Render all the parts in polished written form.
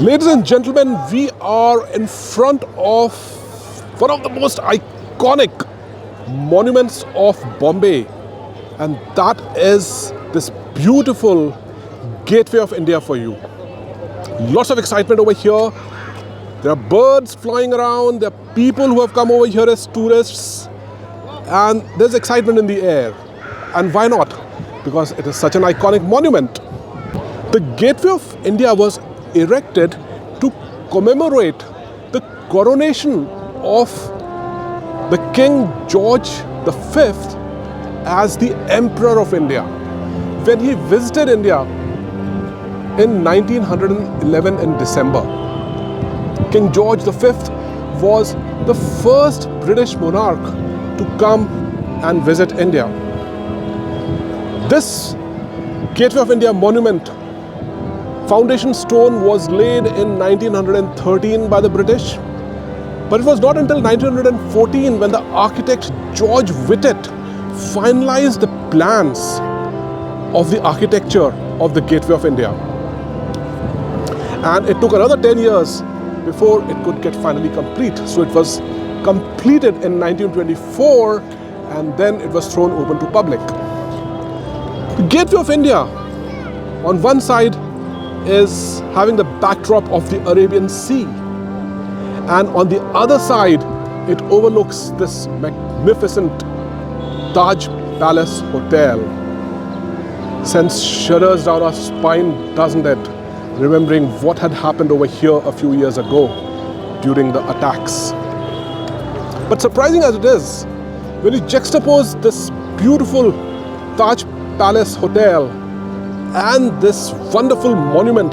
Ladies and gentlemen, we are in front of one of the most iconic monuments of Bombay, and that is this beautiful Gateway of India for you. Lots of excitement over here. There are birds flying around, there are people who have come over here as tourists, and there's excitement in the air. And why not? Because it is such an iconic monument. The Gateway of India was erected to commemorate the coronation of the King George V as the Emperor of India. When he visited India in 1911 in December, King George V was the first British monarch to come and visit India. This Gateway of India monument foundation stone was laid in 1913 by the British, but it was not until 1914 when the architect George Whitted finalized the plans of the architecture of the Gateway of India. And it took another 10 years before it could get finally complete. So it was completed in 1924, and then it was thrown open to public. The Gateway of India, on one side, is having the backdrop of the Arabian Sea, and on the other side it overlooks this magnificent Taj Palace Hotel. Sends shudders down our spine, doesn't it? Remembering what had happened over here a few years ago during the attacks. But surprising as it is, when you juxtapose this beautiful Taj Palace Hotel and this wonderful monument,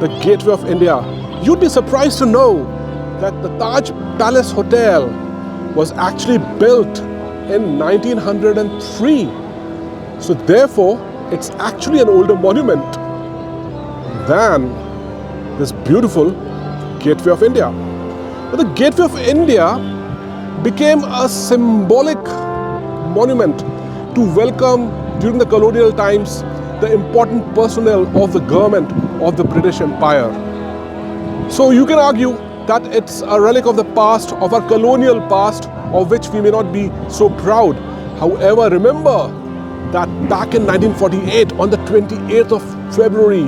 the Gateway of India, you'd be surprised to know that the Taj Palace Hotel was actually built in 1903. So therefore, it's actually an older monument than this beautiful Gateway of India. But the Gateway of India became a symbolic monument to welcome, during the colonial times, the important personnel of the government of the British Empire. So you can argue that it's a relic of the past, of our colonial past, of which we may not be so proud. However, remember that back in 1948, on the 28th of February,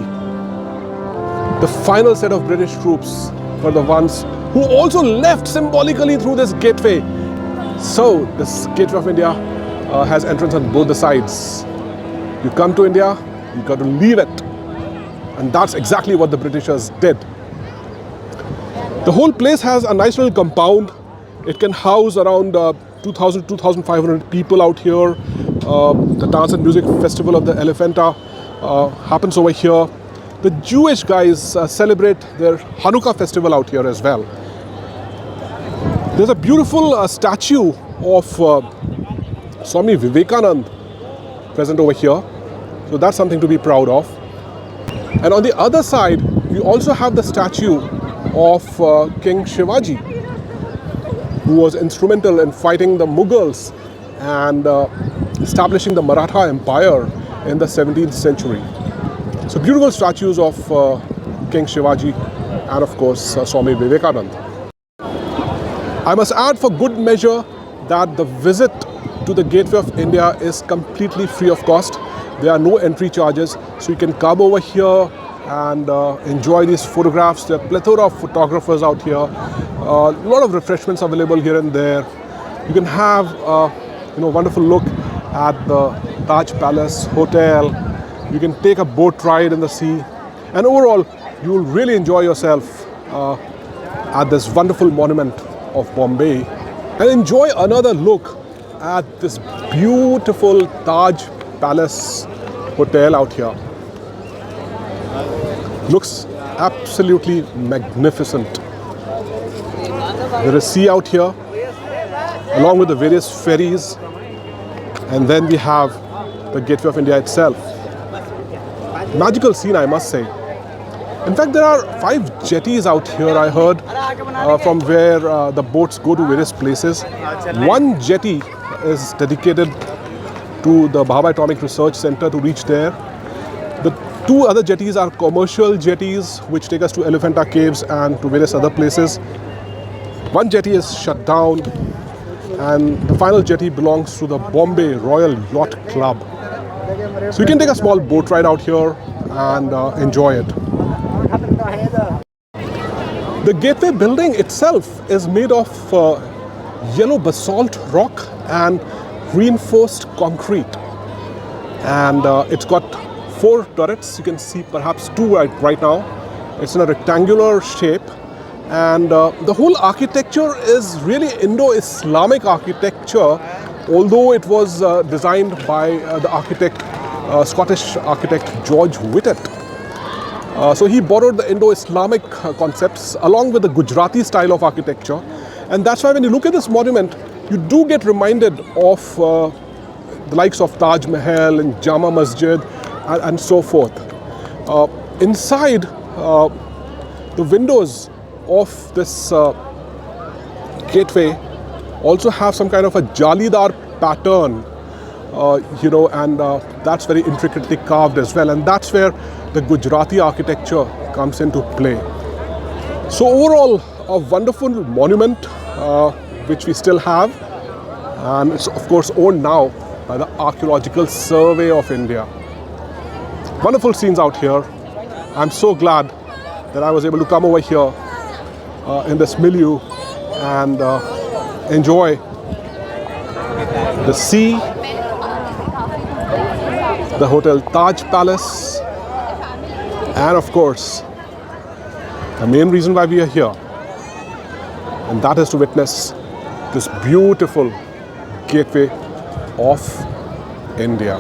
the final set of British troops were the ones who also left symbolically through this gateway. So this Gateway of India has entrance on both the sides. You come to India, you got to leave it. And that's exactly what the Britishers did. The whole place has a nice little compound. It can house around 2,000 to 2,500 people out here. The Dance and Music Festival of the Elephanta happens over here. The Jewish guys celebrate their Hanukkah festival out here as well. There's a beautiful statue of Swami Vivekananda present over here. So that's something to be proud of. And on the other side, we also have the statue of King Shivaji, who was instrumental in fighting the Mughals and establishing the Maratha Empire in the 17th century. So beautiful statues of King Shivaji and of course Swami Vivekananda. I must add for good measure that the visit to the Gateway of India is completely free of cost. There are no entry charges, so you can come over here and enjoy these photographs. There are a plethora of photographers out here. A lot of refreshments available here and there. You can have wonderful look at the Taj Palace Hotel. You can take a boat ride in the sea, and overall you will really enjoy yourself at this wonderful monument of Bombay, and enjoy another look at this beautiful Taj Palace Hotel out here. Looks absolutely magnificent. There is sea out here, along with the various ferries, and then we have the Gateway of India itself. Magical scene, I must say. In fact, there are 5 jetties out here, I heard, from where the boats go to various places. One jetty is dedicated to the Bhabha Atomic Research Center to reach there. The Two other jetties are commercial jetties which take us to Elephanta Caves and to various other places. One jetty is shut down, and the final jetty belongs to the Bombay Royal Yacht Club. So you can take a small boat ride out here and enjoy it. The gateway building itself is made of yellow basalt rock and reinforced concrete. And it's got 4 turrets. You can see perhaps 2 right now. It's in a rectangular shape. And the whole architecture is really Indo-Islamic architecture, although it was designed by the architect, Scottish architect George Whitted. So he borrowed the Indo-Islamic concepts along with the Gujarati style of architecture. And that's why when you look at this monument, you do get reminded of the likes of Taj Mahal and Jama Masjid and so forth. Inside, the windows of this gateway also have some kind of a jalidar pattern, and that's very intricately carved as well. And that's where the Gujarati architecture comes into play. So overall, a wonderful monument which we still have, and it's of course owned now by the Archaeological Survey of India. Wonderful scenes out here. I'm so glad that I was able to come over here in this milieu and enjoy the sea, the Hotel Taj Palace, and of course the main reason why we are here, and that is to witness this beautiful gateway of India.